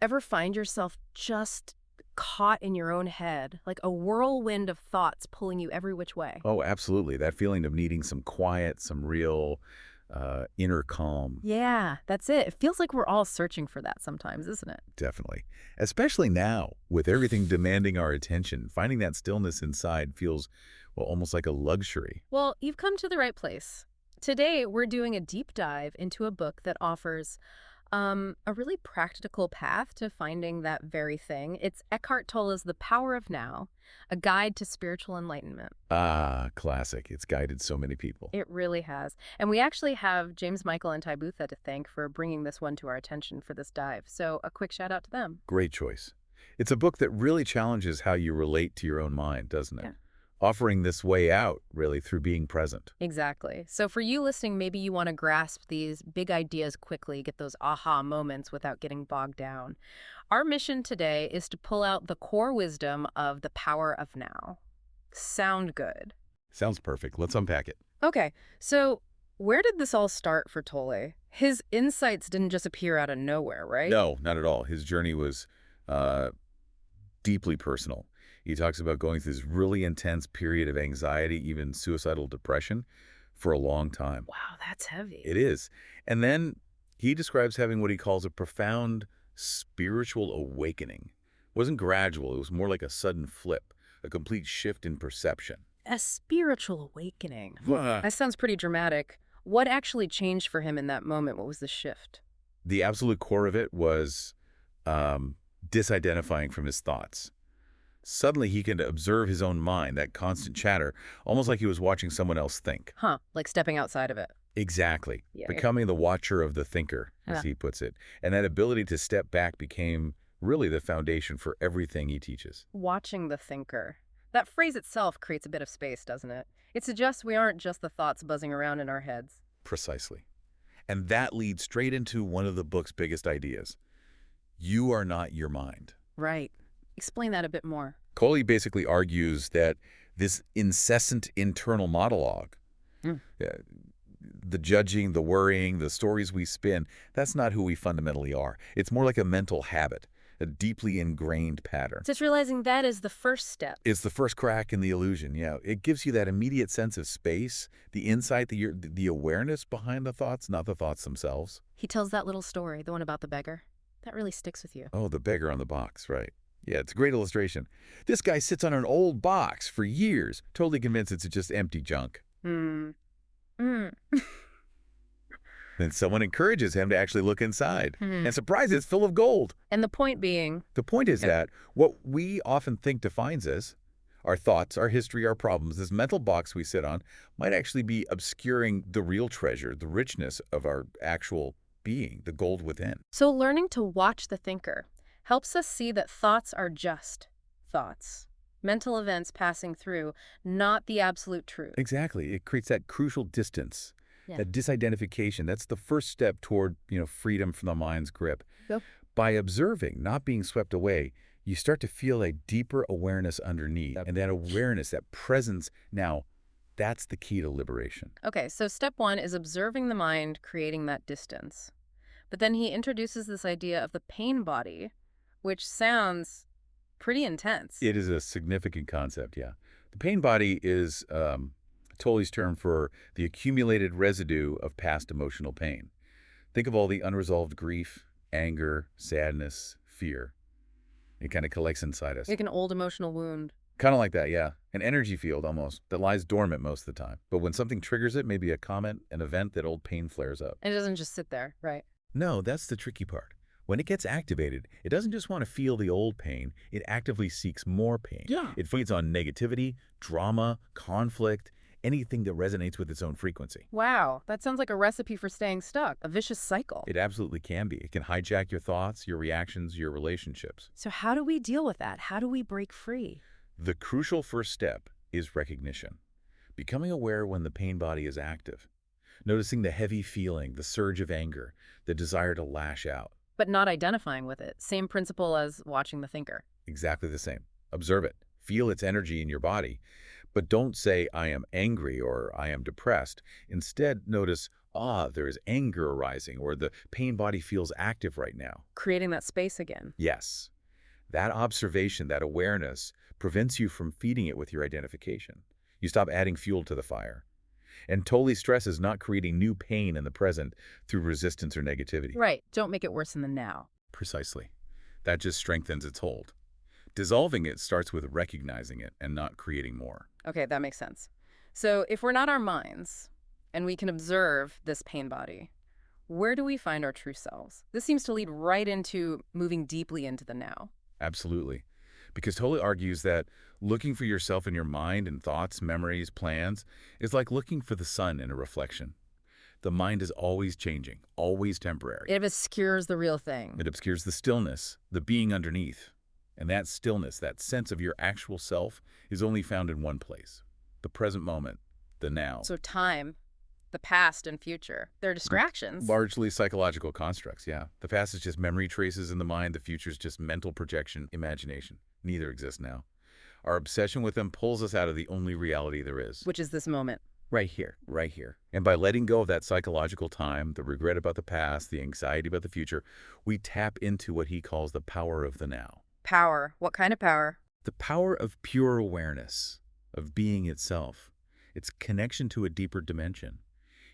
Ever find yourself just caught in your own head, like a whirlwind of thoughts pulling you every which way? Oh, absolutely. That feeling of needing some quiet, some real inner calm. Yeah, that's it. It feels like we're all searching for that sometimes, isn't it? Definitely. Especially now, with everything demanding our attention, finding that stillness inside feels, well, almost like a luxury. Well, you've come to the right place. Today, we're doing a deep dive into a book that offers a really practical path to finding that very thing. It's Eckhart Tolle's The Power of Now, a guide to spiritual enlightenment. Ah, classic. It's guided so many people. It really has. And we actually have James Michael and Tybootha to thank for bringing this one to our attention for this dive. So a quick shout out to them. Great choice. It's a book that really challenges how you relate to your own mind, doesn't it? Yeah. Offering this way out, really, through being present. Exactly. So for you listening, maybe you want to grasp these big ideas quickly, get those aha moments without getting bogged down. Our mission today is to pull out the core wisdom of the power of now. Sound good? Sounds perfect. Let's unpack it. Okay, so where did this all start for Tolle? His insights didn't just appear out of nowhere, right? No, not at all. His journey was uh, deeply personal. He talks about going through this really intense period of anxiety, even suicidal depression, for a long time. Wow, that's heavy. It is. And then he describes having what he calls a profound spiritual awakening. It wasn't gradual. It was more like a sudden flip, a complete shift in perception. A spiritual awakening. Ah. That sounds pretty dramatic. What actually changed for him in that moment? What was the shift? The absolute core of it was disidentifying from his thoughts. Suddenly he can observe his own mind, that constant chatter, almost like he was watching someone else think. Huh, like stepping outside of it. Exactly. Yeah. Becoming the watcher of the thinker, as Yeah. he puts it. And that ability to step back became really the foundation for everything he teaches. Watching the thinker. That phrase itself creates a bit of space, doesn't it? It suggests we aren't just the thoughts buzzing around in our heads. Precisely. And that leads straight into one of the book's biggest ideas. You are not your mind. Right. Explain that a bit more. Coley basically argues that this incessant internal monologue, Mm. uh, the judging, the worrying, the stories we spin, that's not who we fundamentally are. It's more like a mental habit, a deeply ingrained pattern. Just realizing that is the first step. It's the first crack in the illusion, yeah. It gives you that immediate sense of space, the insight, the awareness behind the thoughts, not the thoughts themselves. He tells that little story, the one about the beggar. That really sticks with you. Oh, the beggar on the box, right. Yeah, it's a great illustration. This guy sits on an old box for years, totally convinced it's just empty junk. Hmm. Mm. Then someone encourages him to actually look inside. Hmm. And surprise, it's full of gold. And the point being, The point is Yeah. that what we often think defines us, our thoughts, our history, our problems, this mental box we sit on, might actually be obscuring the real treasure, the richness of our actual being, the gold within. so learning to watch the thinker helps us see that thoughts are just thoughts. Mental events passing through, not the absolute truth. Exactly. It creates that crucial distance, Yeah. that disidentification. That's the first step toward, freedom from the mind's grip. Yep. By observing, not being swept away, you start to feel a deeper awareness underneath. And that awareness, that presence, now, that's the key to liberation. Okay, so step one is observing the mind, creating that distance. But then he introduces this idea of the pain body, which sounds pretty intense. It is a significant concept, yeah. The pain body is Tolle's term for the accumulated residue of past emotional pain. Think of all the unresolved grief, anger, sadness, fear. It kind of collects inside us. Like an old emotional wound. Kind of like that, yeah. An energy field almost that lies dormant most of the time. But when something triggers it, maybe a comment, an event, that old pain flares up. It doesn't just sit there, right? No, that's the tricky part. When it gets activated, it doesn't just want to feel the old pain, it actively seeks more pain. Yeah. It feeds on negativity, drama, conflict, anything that resonates with its own frequency. Wow, that sounds like a recipe for staying stuck, a vicious cycle. It absolutely can be. It can hijack your thoughts, your reactions, your relationships. So how do we deal with that? How do we break free? The crucial first step is recognition. Becoming aware when the pain body is active. Noticing the heavy feeling, the surge of anger, the desire to lash out. But not identifying with it. Same principle as watching the thinker. Exactly the same. Observe it. Feel its energy in your body. But don't say, I am angry or I am depressed. Instead, notice, there is anger arising, or the pain body feels active right now. Creating that space again. Yes, that observation, that awareness, prevents you from feeding it with your identification. You stop adding fuel to the fire. And Tolle stresses not creating new pain in the present through resistance or negativity. Right. Don't make it worse in the now. Precisely. That just strengthens its hold. Dissolving it starts with recognizing it and not creating more. Okay, that makes sense. So if we're not our minds and we can observe this pain body, where do we find our true selves? This seems to lead right into moving deeply into the now. Absolutely. Because Tolle argues that looking for yourself in your mind and thoughts, memories, plans is like looking for the sun in a reflection. The mind is always changing, always temporary. It obscures the real thing. It obscures the stillness, the being underneath. And that stillness, that sense of your actual self, is only found in one place: the present moment, the now. So time, the past and future, they're distractions. Largely psychological constructs, yeah. The past is just memory traces in the mind. The future is just mental projection, imagination. Neither exist now. Our obsession with them pulls us out of the only reality there is. Which is this moment. Right here, right here. And by letting go of that psychological time, the regret about the past, the anxiety about the future, we tap into what he calls the power of the now. Power. What kind of power? The power of pure awareness, of being itself. Its connection to a deeper dimension.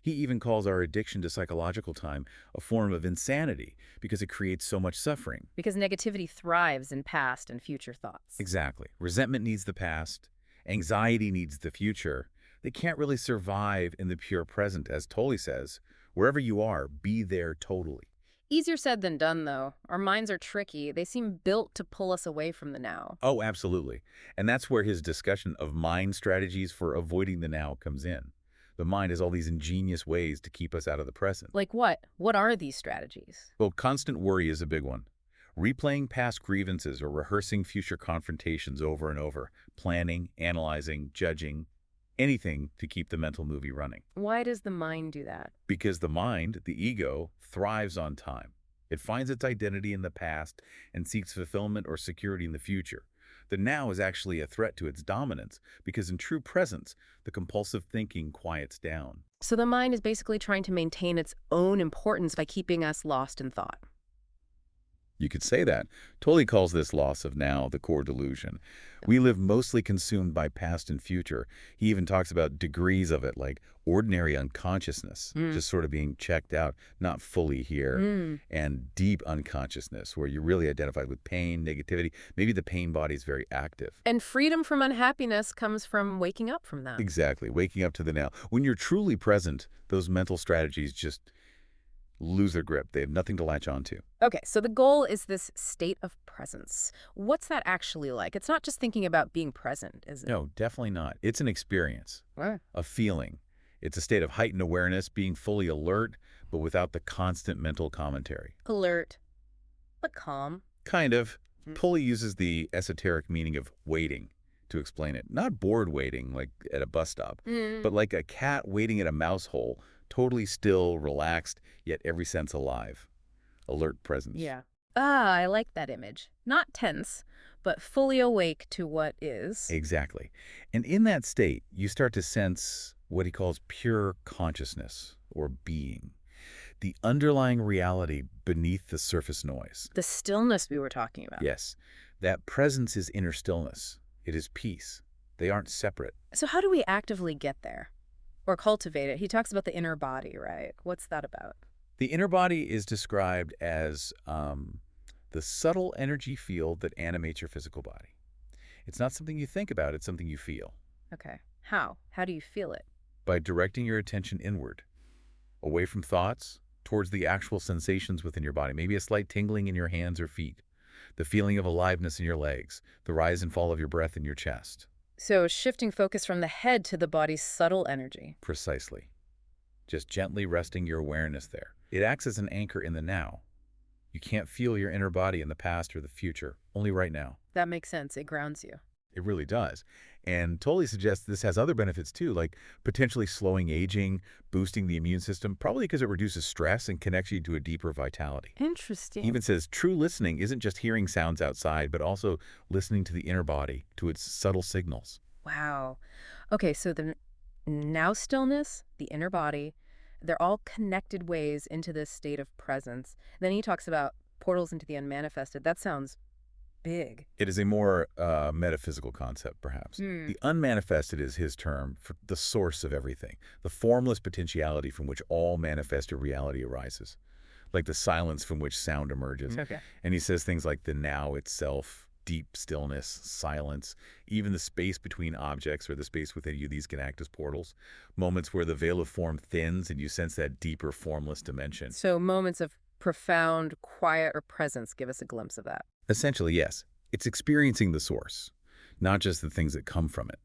He even calls our addiction to psychological time a form of insanity because it creates so much suffering. Because negativity thrives in past and future thoughts. Exactly. Resentment needs the past. Anxiety needs the future. They can't really survive in the pure present, as Tolle says. Wherever you are, be there totally. Easier said than done, though. Our minds are tricky. They seem built to pull us away from the now. Oh, absolutely. And that's where his discussion of mind strategies for avoiding the now comes in. The mind has all these ingenious ways to keep us out of the present. Like what? What are these strategies? Well, constant worry is a big one. Replaying past grievances or rehearsing future confrontations over and over. Planning, analyzing, judging. Anything to keep the mental movie running. Why does the mind do that? Because the mind, the ego, thrives on time. It finds its identity in the past and seeks fulfillment or security in the future. The now is actually a threat to its dominance because in true presence, the compulsive thinking quiets down. So the mind is basically trying to maintain its own importance by keeping us lost in thought. You could say that. Tolle calls this loss of now the core delusion. We live mostly consumed by past and future. He even talks about degrees of it, like ordinary unconsciousness, just sort of being checked out, not fully here, and deep unconsciousness, where you're really identified with pain, negativity. Maybe the pain body is very active. And freedom from unhappiness comes from waking up from that. Exactly, waking up to the now. When you're truly present, those mental strategies just lose their grip. They have nothing to latch onto. Okay, so the goal is this state of presence. What's that actually like? It's not just thinking about being present, is it? No, definitely not. It's an experience, a feeling. It's a state of heightened awareness, being fully alert, but without the constant mental commentary. Alert, but calm. Kind of. Tolle uses the esoteric meaning of waiting to explain it. Not bored waiting, like at a bus stop, but like a cat waiting at a mouse hole, totally still, relaxed, yet every sense alive. Alert presence. Yeah. I like that image. Not tense, but fully awake to what is. Exactly. And in that state, you start to sense what he calls pure consciousness, or being. The underlying reality beneath the surface noise. The stillness we were talking about. Yes. That presence is inner stillness. It is peace. They aren't separate. So how do we actively get there? Or cultivate it? He talks about the inner body, right? What's that about? The inner body is described as the subtle energy field that animates your physical body. It's not something you think about, it's something you feel. Okay. How? How do you feel it? By directing your attention inward, away from thoughts, towards the actual sensations within your body. Maybe a slight tingling in your hands or feet, the feeling of aliveness in your legs, the rise and fall of your breath in your chest. So shifting focus from the head to the body's subtle energy. Precisely. Just gently resting your awareness there. It acts as an anchor in the now. You can't feel your inner body in the past or the future, only right now. That makes sense. It grounds you. It really does. And Tolle suggests this has other benefits too, like potentially slowing aging, boosting the immune system, probably because it reduces stress and connects you to a deeper vitality. Interesting. He even says true listening isn't just hearing sounds outside, but also listening to the inner body, to its subtle signals. Wow. Okay, so the now stillness, the inner body, they're all connected ways into this state of presence. Then he talks about portals into the unmanifested. That sounds big. It is a more metaphysical concept, perhaps. Hmm. The unmanifested is his term for the source of everything, the formless potentiality from which all manifested reality arises, like the silence from which sound emerges. Okay. And he says things like the now itself, deep stillness, silence, even the space between objects or the space within you, these can act as portals, moments where the veil of form thins and you sense that deeper formless dimension. So moments of profound quiet or presence give us a glimpse of that. Essentially, yes, it's experiencing the source, not just the things that come from it.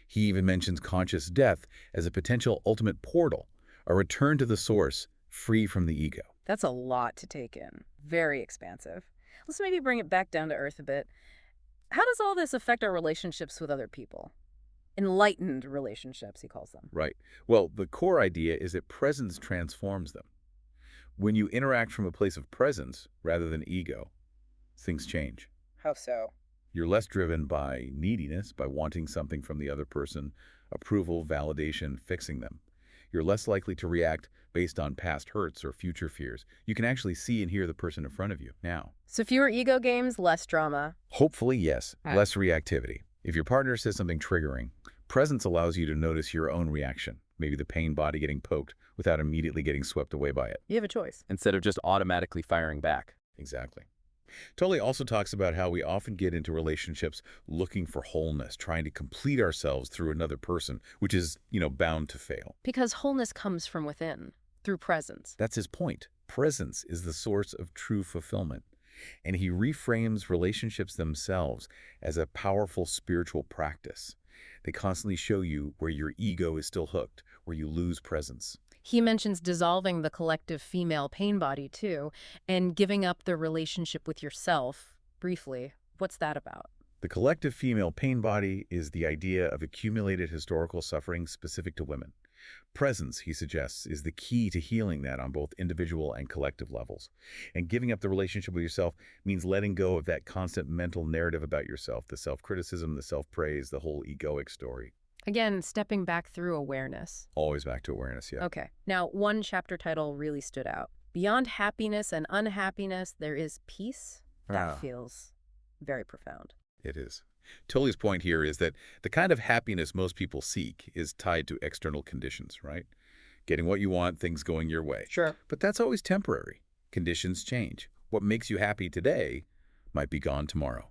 He even mentions conscious death as a potential ultimate portal, a return to the source, free from the ego. That's a lot to take in. Very expansive. Let's maybe bring it back down to earth a bit. How does all this affect our relationships with other people? Enlightened relationships, he calls them. Right. Well, the core idea is that presence transforms them. When you interact from a place of presence rather than ego, things change. How so? You're less driven by neediness, by wanting something from the other person, approval, validation, fixing them. You're less likely to react based on past hurts or future fears. You can actually see and hear the person in front of you now. So fewer ego games, less drama. Hopefully, yes, Ah. less reactivity. If your partner says something triggering, presence allows you to notice your own reaction, maybe the pain body getting poked, without immediately getting swept away by it. You have a choice. instead of just automatically firing back. Exactly. Tolle also talks about how we often get into relationships looking for wholeness, trying to complete ourselves through another person, which is, bound to fail. Because wholeness comes from within, through presence. That's his point. Presence is the source of true fulfillment. And he reframes relationships themselves as a powerful spiritual practice. They constantly show you where your ego is still hooked, where you lose presence. He mentions dissolving the collective female pain body, too, and giving up the relationship with yourself. Briefly, what's that about? The collective female pain body is the idea of accumulated historical suffering specific to women. Presence, he suggests, is the key to healing that on both individual and collective levels. And giving up the relationship with yourself means letting go of that constant mental narrative about yourself, the self-criticism, the self-praise, the whole egoic story. Again, stepping back through awareness. Always back to awareness, yeah. Okay. Now, one chapter title really stood out. Beyond happiness and unhappiness, there is peace. That Ah. feels very profound. It is. Tolle's point here is that the kind of happiness most people seek is tied to external conditions, right? Getting what you want, things going your way. Sure. But that's always temporary. Conditions change. What makes you happy today might be gone tomorrow.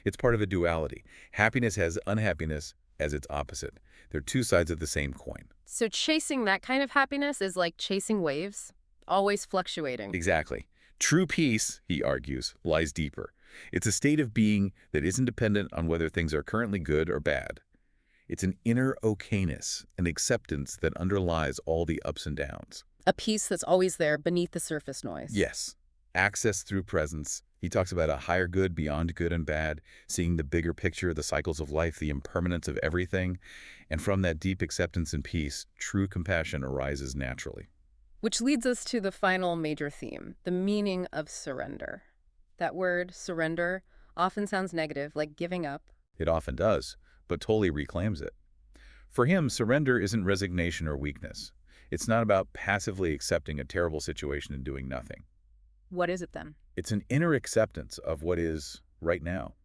It's part of a duality. Happiness has unhappiness as its opposite. They're two sides of the same coin. So chasing that kind of happiness is like chasing waves, always fluctuating. Exactly. True peace, he argues, lies deeper. It's a state of being that isn't dependent on whether things are currently good or bad. It's an inner okayness, an acceptance that underlies all the ups and downs. A peace that's always there beneath the surface noise. Yes, access through presence. He talks about a higher good beyond good and bad, seeing the bigger picture, the cycles of life, the impermanence of everything. And from that deep acceptance and peace, true compassion arises naturally. Which leads us to the final major theme, the meaning of surrender. That word, surrender, often sounds negative, like giving up. It often does, but Tolle reclaims it. For him, surrender isn't resignation or weakness. It's not about passively accepting a terrible situation and doing nothing. What is it then? It's an inner acceptance of what is right now.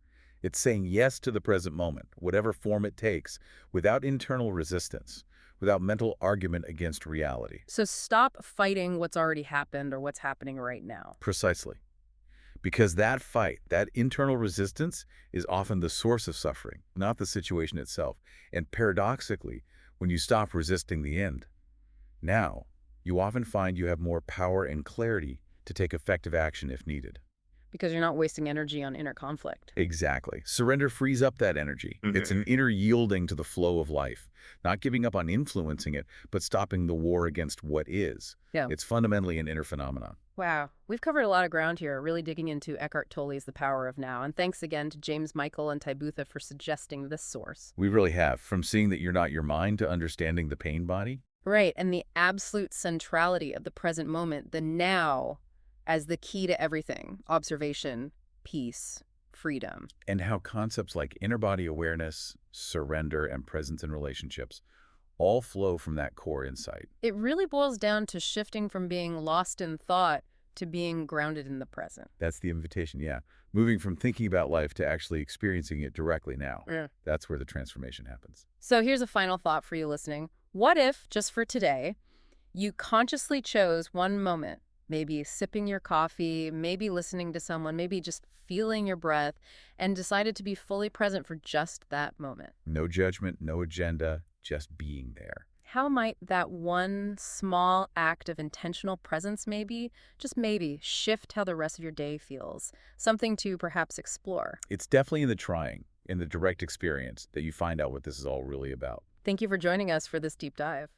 It's saying yes to the present moment, whatever form it takes, without internal resistance, without mental argument against reality. So stop fighting what's already happened or what's happening right now. Precisely. Because that fight, that internal resistance, is often the source of suffering, not the situation itself. And paradoxically, when you stop resisting the end, now, you often find you have more power and clarity to take effective action if needed. Because you're not wasting energy on inner conflict. Exactly. Surrender frees up that energy. It's an inner yielding to the flow of life, not giving up on influencing it, but stopping the war against what is. Yeah. It's fundamentally an inner phenomenon. Wow. We've covered a lot of ground here, really digging into Eckhart Tolle's The Power of Now. And thanks again to James Michael and Tybootha for suggesting this source. We really have, from seeing that you're not your mind to understanding the pain body. Right. And the absolute centrality of the present moment, the now, as the key to everything. Observation, peace, freedom. And how concepts like inner body awareness, surrender, and presence in relationships all flow from that core insight. It really boils down to shifting from being lost in thought to being grounded in the present. That's the invitation, yeah. Moving from thinking about life to actually experiencing it directly now. Yeah. That's where the transformation happens. So here's a final thought for you listening. What if, just for today, you consciously chose one moment, maybe sipping your coffee, maybe listening to someone, maybe just feeling your breath, and decided to be fully present for just that moment? No judgment, no agenda, just being there. How might that one small act of intentional presence maybe, just maybe, shift how the rest of your day feels? Something to perhaps explore. It's definitely in the trying, in the direct experience, that you find out what this is all really about. Thank you for joining us for this deep dive.